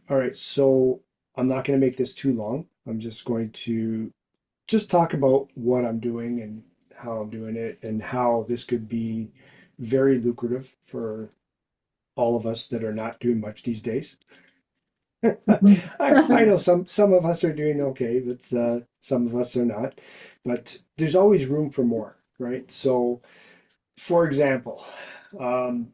All right, so I'm not going to make this too long. I'm just going to just talk about what I'm doing and how I'm doing it and how this could be very lucrative for all of us that are not doing much these days. Mhm. I know some of us are doing okay, but some of us are not. But there's always room for more, right? So, for example, um,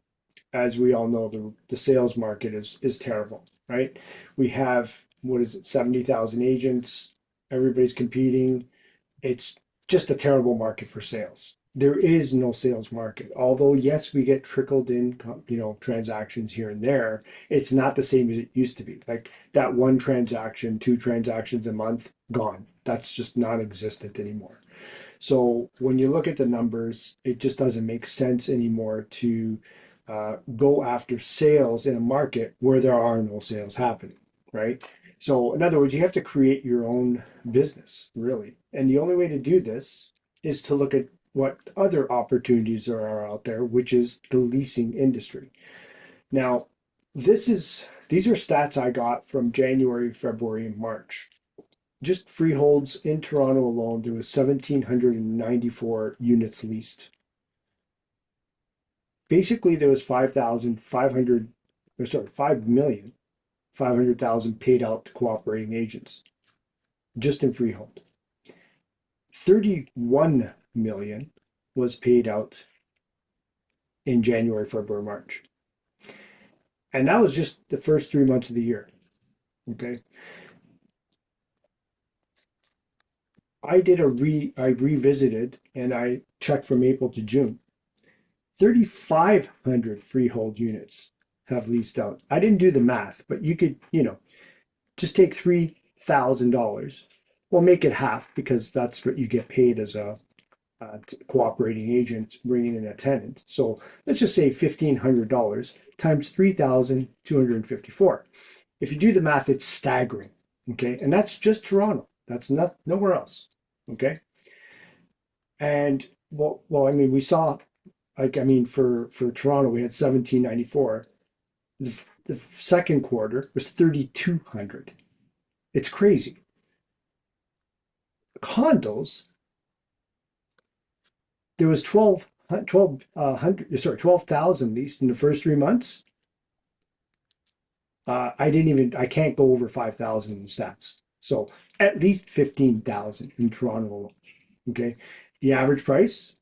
as we all know, the sales market is terrible, right? We have, what is it, 70,000 agents. Everybody's competing. It's just a terrible market for sales. There is no sales market. Although, yes, we get trickled in, transactions here and there. It's not the same as it used to be. Like that one transaction, two transactions a month, gone. That's just non-existent anymore. So when you look at the numbers, it just doesn't make sense anymore to go after sales in a market where there are no sales happening, right? So in other words, you have to create your own business, really. And the only way to do this is to look at what other opportunities there are out there, which is the leasing industry. Now, these are stats I got from January, February, and March. Just freeholds in Toronto alone, there was 1,794 units leased. Basically, there was 5,500, or sorry, 5,500,000 paid out to cooperating agents just in freehold. 31 million was paid out in January, February, March. And that was just the first 3 months of the year. Okay. I revisited and I checked from April to June. 3,500 freehold units have leased out. I didn't do the math, but you could, just take $3,000. Well, make it half because that's what you get paid as a cooperating agent bringing in a tenant. So let's just say $1,500 times 3,254. If you do the math, it's staggering. Okay. And that's just Toronto. That's not nowhere else. Okay. And I mean, we saw for Toronto, we had 1,794. The second quarter was 3,200. It's crazy. Condos, there was 12,000 leased in the first 3 months. I can't go over 5,000 in stats. So at least 15,000 in Toronto alone. Okay. The average price,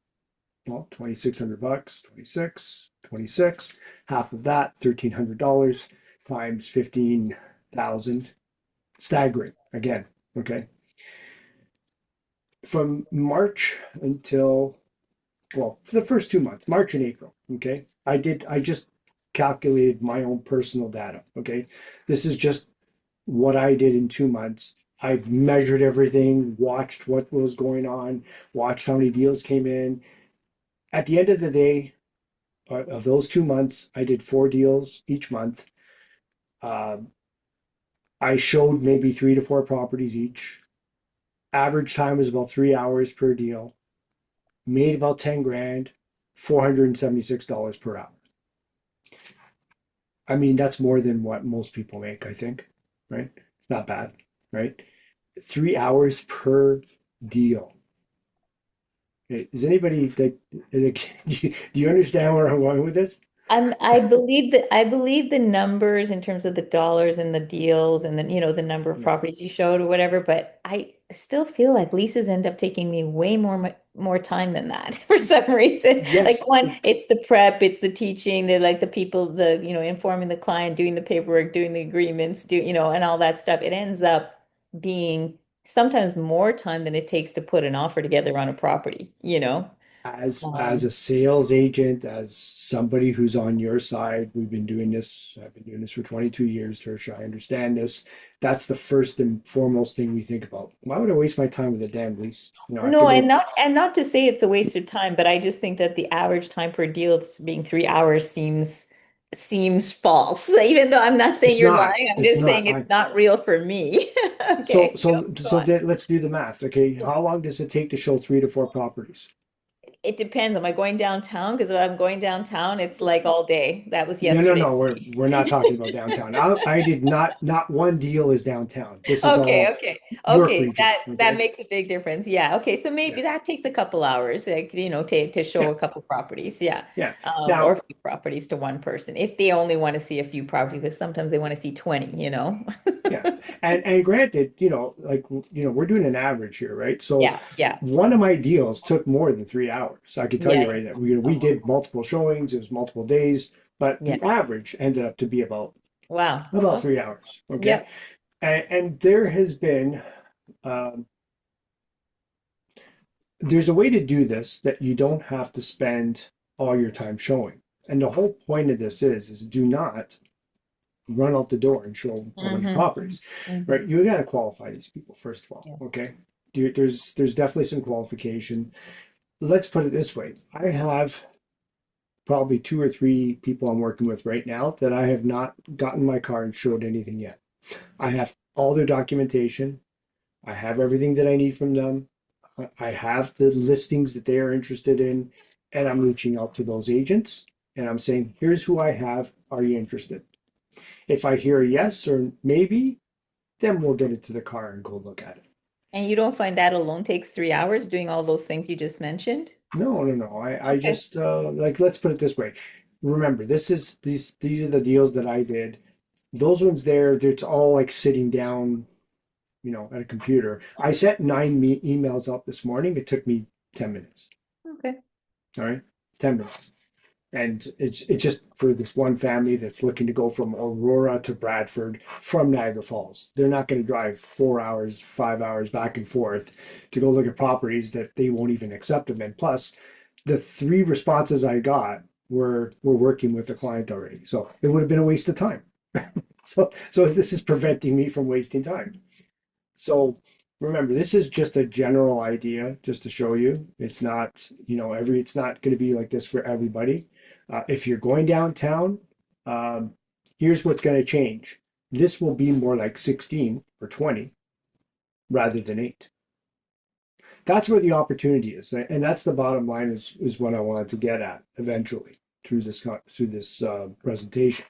well, 2,600 bucks, 26, 26. Half of that, $1,300 times 15,000. Staggering again. Okay. From March until, well, for the first 2 months, March and April. Okay. I just calculated my own personal data. Okay. This is just what I did in 2 months. I measured everything, watched what was going on, watched how many deals came in. At the end of the day, of those 2 months, I did 4 deals each month. Um, I showed maybe 3 to 4 properties each. Average time was about 3 hours per deal. Made about 10 grand, $476 per hour. I mean, that's more than what most people make, I think, right? It's not bad, right? 3 hours per deal. Okay, is anybody that, do you understand where I'm going with this? I believe the numbers in terms of the dollars and the deals and then the number of Yeah. properties you showed or whatever, but I still feel like leases end up taking me way more time than that for some reason. Yes, Like one, it's the prep, it's the teaching, they're like the people, the informing the client, doing the paperwork, doing the agreements, and all that stuff. It ends up being sometimes more time than it takes to put an offer together on a property. as a sales agent, as somebody who's on your side, I've been doing this for 22 years, Tertia. I understand this. That's the first and foremost thing we think about. Why would I waste my time with a damn lease? I No, could and go, not to say it's a waste of time, but I just think that the average time per deal being 3 hours seems false. Even though I'm not saying it's you're not, lying, I'm it's just saying not. it's not real for me. So, Okay, so, go so on. let's do the math. Okay. How long does it take to show 3 to 4 properties? It depends. Am I going downtown? Because if I'm going downtown, it's like all day. That was No, no, yesterday. no. We're not talking about downtown. I did not one deal is downtown. This is Okay, all okay. work Okay, region. that Okay. makes a big difference. Yeah. Okay, so Yeah. maybe that takes a couple hours, like, to show Yeah. a couple properties. Yeah. Yeah. Or Now, a few properties to one person. If they only want to see a few properties, because sometimes they want to see 20. yeah. And granted, like we're doing an average here, right? So Yeah, yeah, one of my deals took more than 3 hours. I can tell yeah, you right that we did multiple showings, it was multiple days, but yeah. the average ended up to be Wow. about Oh, 3 hours. Okay. yep. And there has been um, there's a way to do this that you don't have to spend all your time showing. And the whole point of this is do not run out the door and show a bunch of Mm-hmm. properties, right? Mm-hmm. You got to qualify these people first of all, Yeah. okay? There's definitely some qualification. Let's put it this way: I have probably two or three people I'm working with right now that I have not gotten my car and showed anything yet. I have all their documentation. I have everything that I need from them. I have the listings that they are interested in, and I'm reaching out to those agents and I'm saying, here's who I have. Are you interested? If I hear a yes or maybe, then we'll get it to the car and go look at it. And you don't find that alone takes 3 hours doing all those things you just mentioned? No, no, no. I Okay. just like let's put it this way. Remember, these are the deals that I did. Those ones there, it's all like sitting down, at a computer. I sent nine emails out this morning. It took me 10 minutes. Okay. All right, 10 minutes. And it's just for this one family that's looking to go from Aurora to Bradford from Niagara Falls. They're not going to drive 4 hours, 5 hours back and forth to go look at properties that they won't even accept them. And plus, the three responses I got were working with the client already. So it would have been a waste of time. So this is preventing me from wasting time. So remember, this is just a general idea, just to show you. It's not, it's not going to be like this for everybody. If you're going downtown, um, here's what's going to change. This will be more like 16 or 20 rather than 8. That's where the opportunity is, and that's the bottom line is what I wanted to get at eventually through this presentation.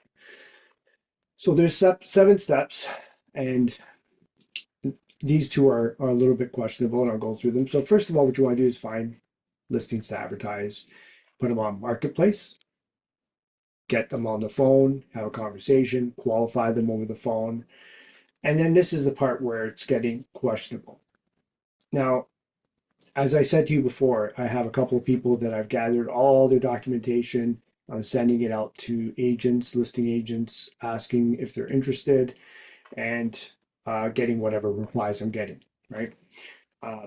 So there's 7 steps, and these two are a little bit questionable, and I'll go through them. So first of all, what you want to do is find listings to advertise, put them on Marketplace, get them on the phone, have a conversation, qualify them over the phone. And then this is the part where it's getting questionable. Now, as I said to you before, I have a couple of people that I've gathered all their documentation. I'm sending it out to agents, listing agents, asking if they're interested, and getting whatever replies I'm getting, right? Uh,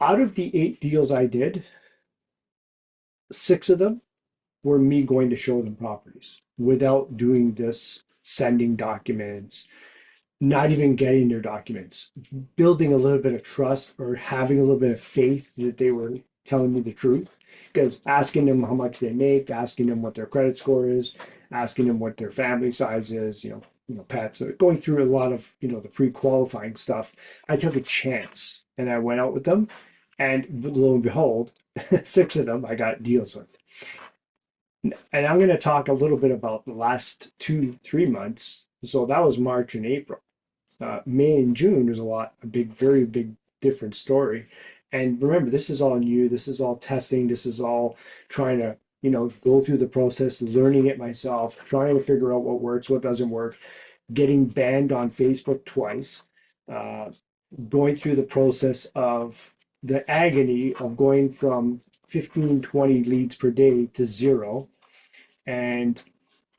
Out of the 8 deals I did, 6 of them were me going to show them properties without doing this, sending documents, not even getting their documents, building a little bit of trust or having a little bit of faith that they were telling me the truth. Because asking them how much they make, asking them what their credit score is, asking them what their family size is, pets, going through a lot of, the pre-qualifying stuff. I took a chance and I went out with them, and lo and behold, 6 of them I got deals with. And I'm going to talk a little bit about the last 2, 3 months. So that was March and April. May and June, there's a big, very big different story. And remember, this is all new. This is all testing. This is all trying to, go through the process, learning it myself, trying to figure out what works, what doesn't work, getting banned on Facebook twice, uh, going through the process of the agony of going from 15, 20 leads per day to 0, and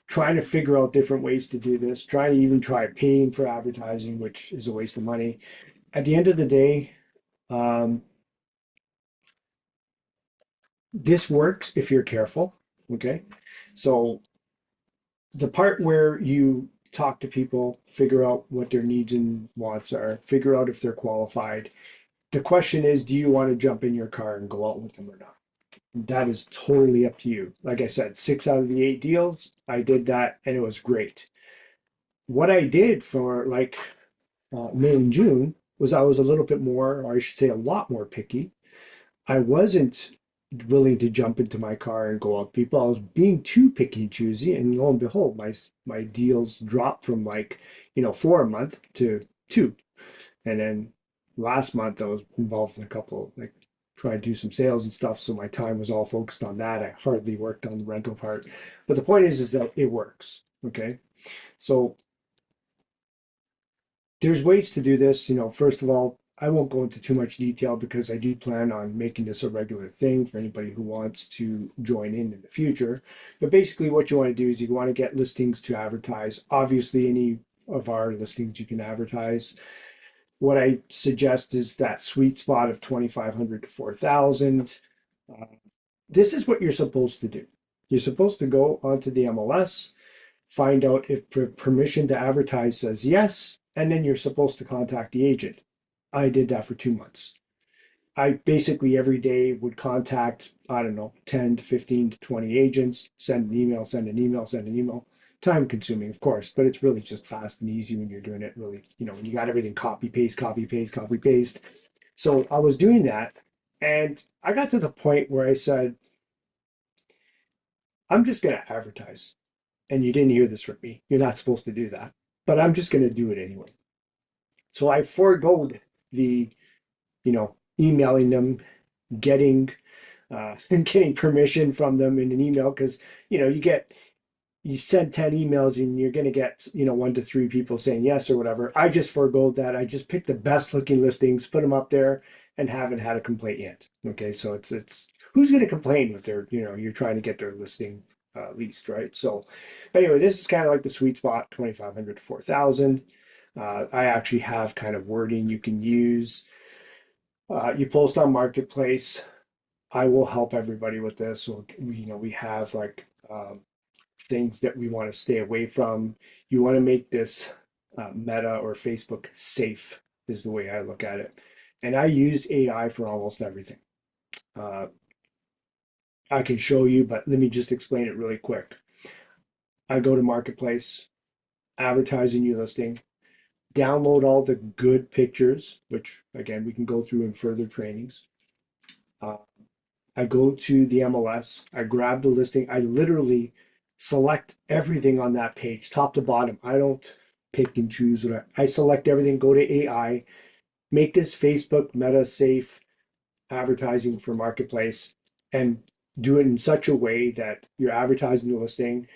trying to figure out different ways to do this, trying to even try paying for advertising, which is a waste of money. At the end of the day, um, this works if you're careful. Okay. So the part where you talk to people, figure out what their needs and wants are, figure out if they're qualified. The question is, do you want to jump in your car and go out with them or not? That is totally up to you. Like I said, 6 out of the 8 deals, I did that and it was great. What I did for like May and June was I was a little bit more, or I should say a lot more picky. I wasn't. willing to jump into my car and go out with people. I was being too picky and choosy, and lo and behold, my deals dropped from like, 4 a month to two. And then last month I was involved in a couple, like trying to do some sales and stuff. So my time was all focused on that. I hardly worked on the rental part. But the point is that it works. Okay. So there's ways to do this. First of all, I won't go into too much detail because I do plan on making this a regular thing for anybody who wants to join in the future. But basically, what you want to do is you want to get listings to advertise. Obviously, any of our listings you can advertise. What I suggest is that sweet spot of 2,500 to 4,000. Uh, this is what you're supposed to do. You're supposed to go onto the MLS, find out if permission to advertise says yes, and then you're supposed to contact the agent. I did that for 2 months. I basically every day would contact, I don't know, 10 to 15 to 20 agents, send an email, send an email, send an email. Time consuming, of course, but it's really just fast and easy when you're doing it really, when you got everything copy, paste, copy, paste, copy, paste. So I was doing that. And I got to the point where I said, I'm just going to advertise. And you didn't hear this from me. You're not supposed to do that, but I'm just going to do it anyway. So I foregoed the, emailing them, getting getting permission from them in an email because you send 10 emails and you're going to get 1 to 3 people saying yes or whatever. I just forego that. I just picked the best looking listings, put them up there, and haven't had a complaint yet. Okay, so it's who's going to complain if they're you're trying to get their listing leased, right? So anyway, this is kind of like the sweet spot, 2,500 to 4,000. I actually have kind of wording you can use. You post on Marketplace. I will help everybody with this. So, we have like things that we want to stay away from. You want to make this Meta or Facebook safe, is the way I look at it. And I use AI for almost everything. Uh, I can show you, but let me just explain it really quick. I go to Marketplace, advertise a new listing, download all the good pictures, which again, we can go through in further trainings. Uh, I go to the MLS, I grab the listing, I literally select everything on that page, top to bottom. I don't pick and choose what I select everything, go to AI, make this Facebook Meta safe advertising for Marketplace, and do it in such a way that you're advertising the listing.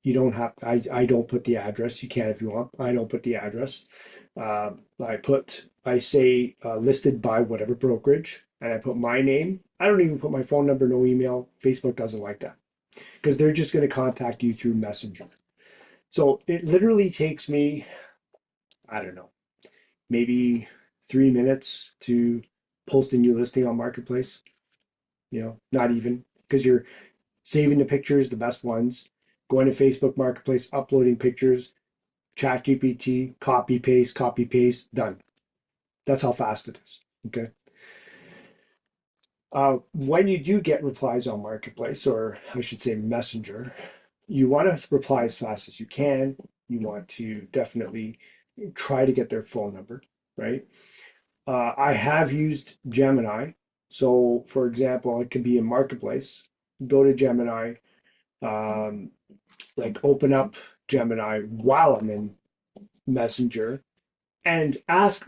You don't have, I don't put the address. You can if you want. I don't put the address. I say listed by whatever brokerage, and I put my name. I don't even put my phone number, no email. Facebook doesn't like that because they're just going to contact you through Messenger. So it literally takes me, I don't know, maybe 3 minutes to post a new listing on Marketplace. Not even because you're saving the pictures, the best ones, going to Facebook Marketplace, uploading pictures, Chat GPT, copy, paste, done. That's how fast it is. Okay. When you do get replies on Marketplace, or I should say Messenger, you want to reply as fast as you can. You want to definitely try to get their phone number, right? I have used Gemini. So, for example, it could be in Marketplace. Go to Gemini, um, like open up Gemini while I'm in Messenger and ask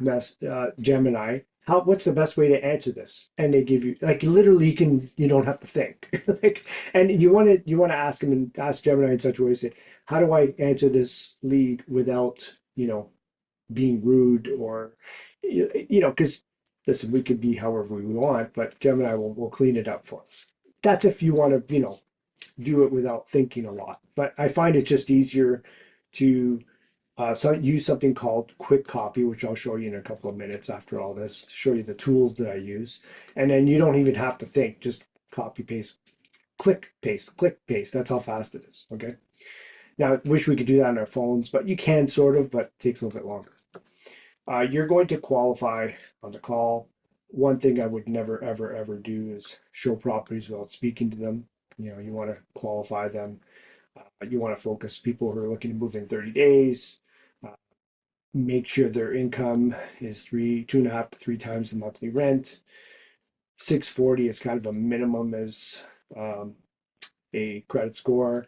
Gemini what's the best way to answer this, and they give you like literally you don't have to think like, and you want to ask them and ask Gemini in such a way, say, how do I answer this lead without being rude, or because listen, we could be however we want, but Gemini will clean it up for us. That's if you want to do it without thinking a lot, but I find it's just easier to use something called quick copy, which I'll show you in a couple of minutes after all this, to show you the tools that I use. And then you don't even have to think, just copy, paste, click, paste. That's how fast it is. Okay. Now, I wish we could do that on our phones, but you can sort of, but it takes a little bit longer. You're going to qualify on the call. One thing I would never, ever, ever do is show properties without speaking to them. You want to qualify them. You want to focus people who are looking to move in 30 days. Uh, Make sure their income is 2.5 to 3 times the monthly rent. 640 is kind of a minimum as um, a credit score.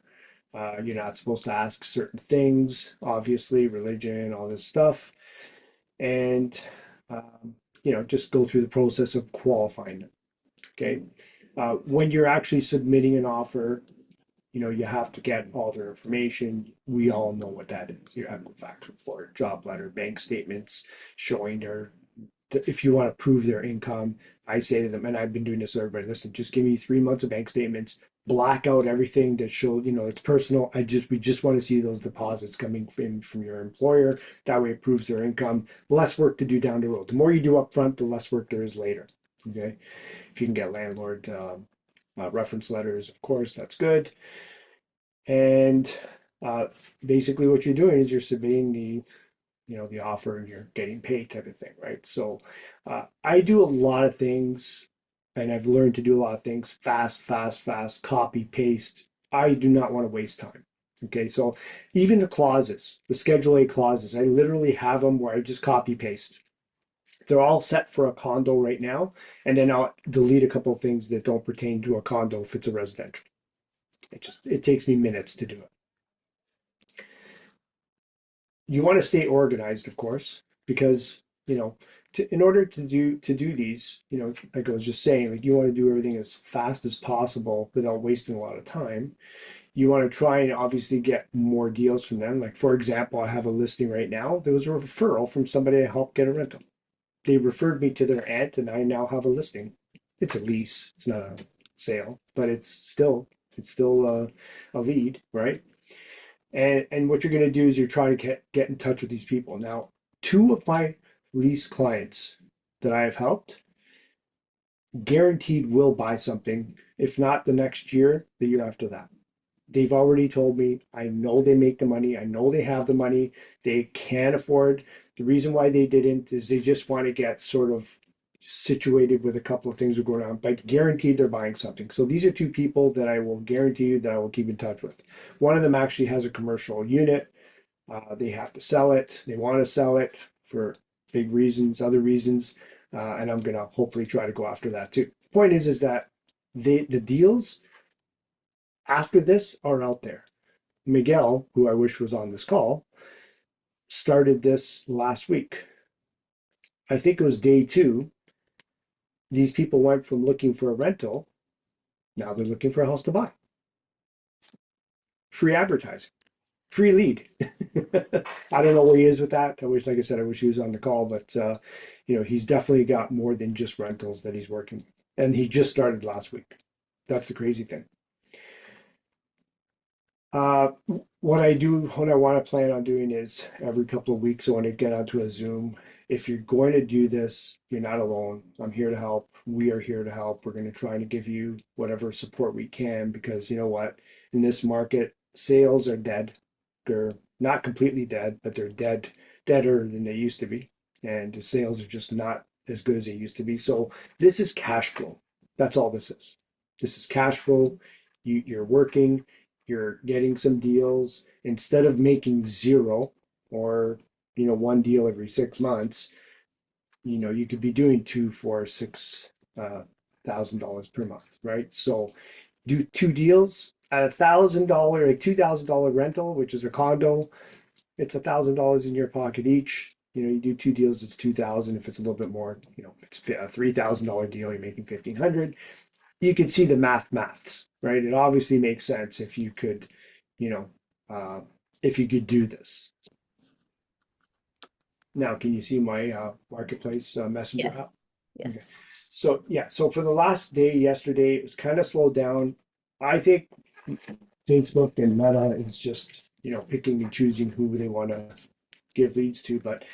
You're not supposed to ask certain things, obviously, religion, all this stuff. And, um, just go through the process of qualifying it. Okay. When you're actually submitting an offer, you have to get all their information. We all know what that is. Your Equifax report, job letter, bank statements showing if you want to prove their income. I say to them, and I've been doing this with everybody, listen, just give me 3 months of bank statements, black out everything that shows, it's personal. We just want to see those deposits coming in from your employer. That way it proves their income. Less work to do down the road. The more you do up front, the less work there is later. Okay. If you can get landlord reference letters, of course, that's good. And uh, basically what you're doing is you're submitting the offer and you're getting paid type of thing, right? So I do a lot of things, and I've learned to do a lot of things fast, fast, fast, copy, paste. I do not want to waste time. Okay, so even the clauses, the Schedule A clauses, I literally have them where I just copy paste. They're all set for a condo right now, and then I'll delete a couple of things that don't pertain to a condo if it's a residential. It takes me minutes to do it. You want to stay organized, of course, because in order to do these, like I was just saying, like you want to do everything as fast as possible without wasting a lot of time. You want to try and obviously get more deals from them. Like for example, I have a listing right now. There was a referral from somebody I helped get a rental. They referred me to their aunt, and I now have a listing. It's a lease. It's not a sale, but it's still a lead, right? And what you're going to do is you're trying to get in touch with these people. Now, two of my lease clients that I have helped guaranteed will buy something, if not the next year, the year after that. They've already told me, I know they make the money. I know they have the money. They can afford. The reason why they didn't is they just want to get sort of situated with a couple of things that are going on, but guaranteed they're buying something. So these are two people that I will guarantee you that I will keep in touch with. One of them actually has a commercial unit. They have to sell it. They want to sell it for big reasons, other reasons, and I'm going to hopefully try to go after that too. The point is that the deals after this are out there. Miguel, who I wish was on this call, started this last week. I think it was day two. These people went from looking for a rental, now they're looking for a house to buy. Free advertising, free lead. I don't know where he is with that. Like I said, I wish he was on the call, but he's definitely got more than just rentals that he's working. And he just started last week. That's the crazy thing. Uh, what I want to plan on doing is every couple of weeks, I want to get onto a Zoom. If you're going to do this, you're not alone. I'm here to help. We are here to help. We're going to try to give you whatever support we can because you know what? In this market, sales are dead. They're not completely dead, but they're deader than they used to be. And the sales are just not as good as they used to be. So this is cash flow. That's all this is. This is cash flow. You're working, you're getting some deals instead of making zero or one deal every 6 months. You could be doing two, four, $6,000 per month, right? So do two deals at $1,000, like $2,000 rental, which is a condo. It's $1,000 in your pocket each. You do two deals, it's 2,000. If it's a little bit more, if it's a $3,000 deal, you're making 1,500. You could see the maths, right? It obviously makes sense you know, uh, if you could do this. Now, can you see my marketplace messenger Yes. app? Okay. Yes. So yeah, so for the last day yesterday, it was kind of slowed down. I think Facebook and Meta is just picking and choosing who they want to give leads to. But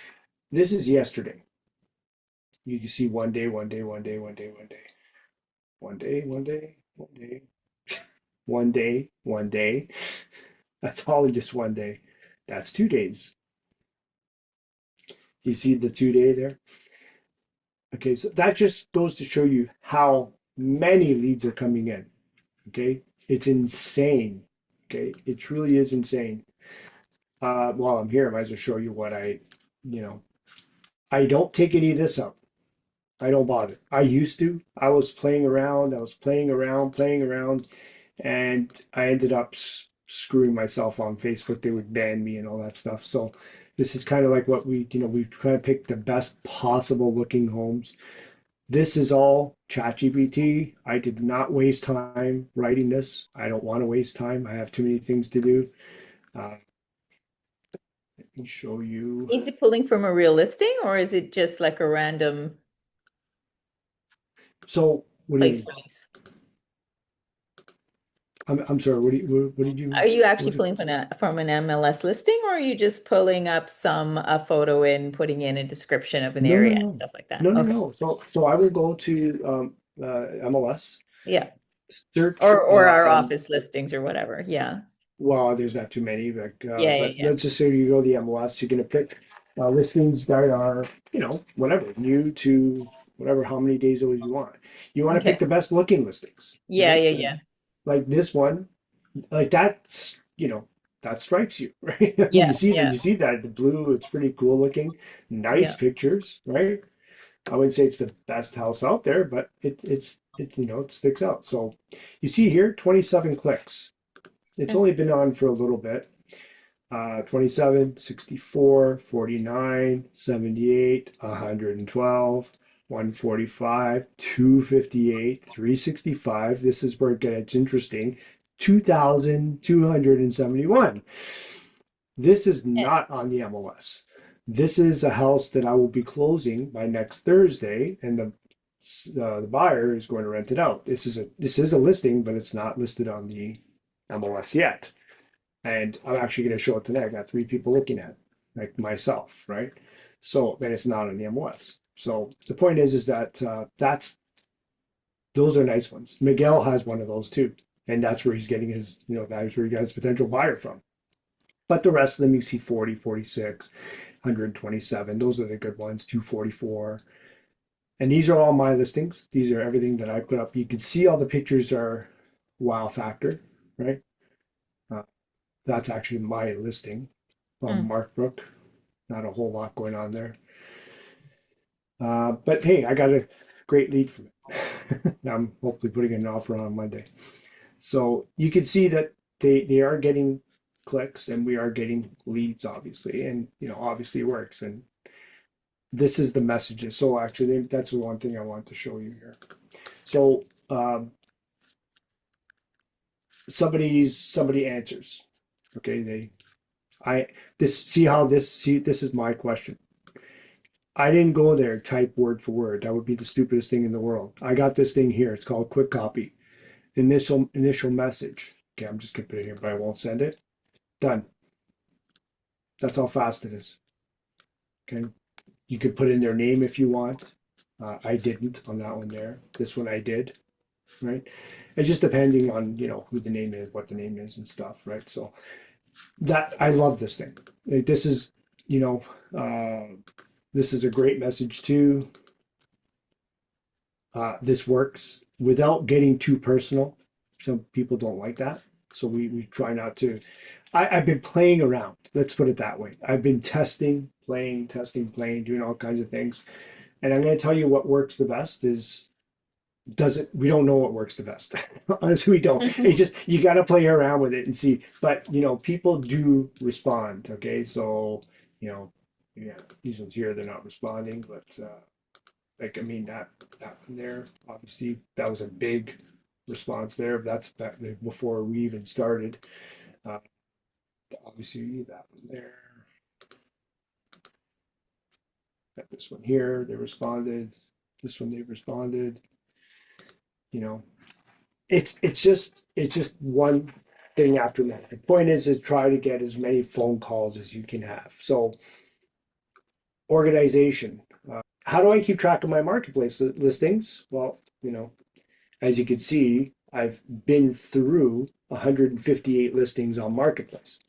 this is yesterday. You can see one day, one day, one day, one day, one day, one day, one day, one day, one day, one day. That's all in just one day. That's 2 days. You see the 2 day there? Okay, so that just goes to show you how many leads are coming in. Okay, it's insane. Okay, it truly is insane. While I'm here, I might as well show you what you know, I don't take any of this out. I don't bother. I used to. I was playing around. I was playing around, and I ended up screwing myself on Facebook. They would ban me and all that stuff. So this is kind of like what we try to pick the best possible looking homes. This is all ChatGPT. I did not waste time writing this. I don't want to waste time. I have too many things to do. Let me show you. Is it pulling from a real listing or is it just like a random So, what do you place mean? release? I'm sorry. What did Are you? you What actually was it? pulling from an MLS listing or are you just pulling up some a photo and putting in a description of an No, no, area and no, stuff like that? no, no, Okay. no. So I will go to MLS, Yeah. search, Or our office listings or whatever. Yeah. well, there's not too many, Yeah, yeah, but yeah. let's just say you go to the MLS, you're gonna pick listings that are, whatever, new to whatever, how many days old you want. You want to pick Okay. the best looking listings, Yeah, right? yeah, yeah. Like this one, like that's, that strikes you, right? Yeah, You yeah, see that the blue, it's pretty cool looking, nice yeah. pictures, right? I wouldn't say it's the best house out there, but it sticks out. So you see here, 27 clicks. It's Okay. only been on for a little bit. 27, 64, 49, 78, 112, 145, 258, 365. This is where it gets interesting. 2,271. This is not on the MLS. This is a house that I will be closing by next Thursday, and the buyer is going to rent it out. This is a listing, but it's not listed on the MLS yet. And I'm actually going to show it today. I got three people looking at it, like myself, right? So, and it's not on the MLS. So the point is that those are nice ones. Miguel has one of those too, and that's where he's getting his, that's where he got his potential buyer from. But the rest of them, you see 40, 46, 127. Those are the good ones, 244. And these are all my listings. These are everything that I put up. You can see all the pictures are wow factor, right? Uh, that's actually my listing from Hmm. Mark Brook. Not a whole lot going on there. But hey, I got a great lead from it. I'm hopefully putting an offer on Monday. So you can see that they are getting clicks and we are getting leads, obviously, and obviously it works. And this is the messages. So actually, that's the one thing I want to show you here. So somebody answers. Okay, I this is my question. I didn't go there type word for word. That would be the stupidest thing in the world. I got this thing here. It's called quick copy. Initial message. Okay, I'm just gonna put it here, but I won't send it. Done. That's how fast it is. Okay. You could put in their name if you want. I didn't on that one there. This one I did, right? It's just depending on, who the name is, what the name is and stuff, right? So that I love this thing. Like, you know, uh, this is a great message too. This works without getting too personal. Some people don't like that. So we try not to. I've been playing around. Let's put it that way. I've been testing, playing, doing all kinds of things. And I'm going to tell you what works the best is doesn't we don't know what works the best. Honestly, we don't. It's just you got to play around with it and see. But people do respond. Okay, so you know, yeah, these ones here they're not responding, but like I mean that one there, obviously that was a big response there. That's back before we even started. Uh, obviously that one there, got this one here. They responded. This one they responded. You know, it's just one thing after another. The point is try to get as many phone calls as you can have. So organization. How do I keep track of my marketplace listings? Well, as you can see, I've been through 158 listings on marketplace.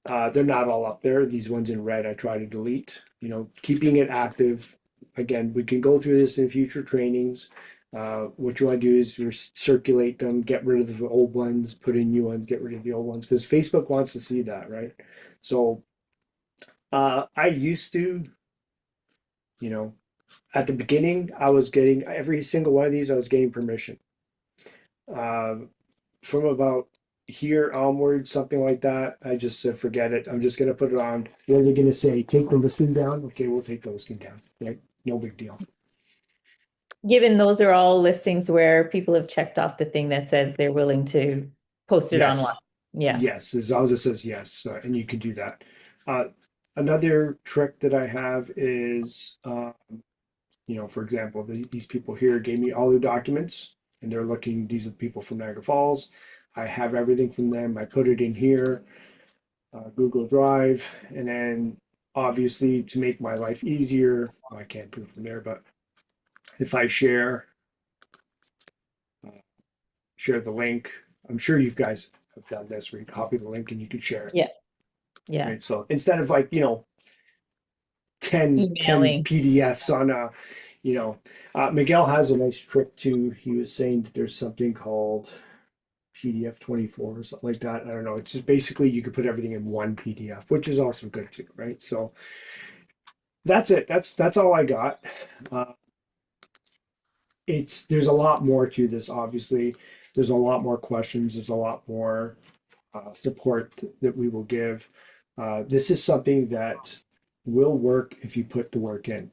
They're not all up there. These ones in red, I try to delete. Keeping it active. Again, we can go through this in future trainings. What you want to do is circulate them, get rid of the old ones, put in new ones, get rid of the old ones, because Facebook wants to see that, right? So I used to, you know, At the beginning, I was getting every single one of these, I was getting permission. Um, from about here onward, something like that, I just said, forget it. I'm just going to put it on. What are they going to say? Take the listing down? Okay, we'll take the listing down. Right? No big deal. Given those are all listings where people have checked off the thing that says they're willing to post it online. Yes. Yeah. Yes. As long as it says yes, and you can do that. Uh, another trick that I have is, for example, these people here gave me all their documents and they're looking, these are the people from Niagara Falls. I have everything from them. I put it in here, Google Drive, and then obviously to make my life easier, well, I can't do it from there, but if I uh, share the link, I'm sure you guys have done this where you copy the link and you can share it. Yeah. Yeah. Right. So instead of like, 10 Emailing. PDFs on Miguel has a nice trick too. He was saying that there's something called PDF 24 or something like that. I don't know. It's just basically you could put everything in one PDF, which is also good too, right? So that's it. That's all I got. Uh, there's a lot more to this, obviously. There's a lot more questions. There's a lot more support that we will give. This is something that will work if you put the work in.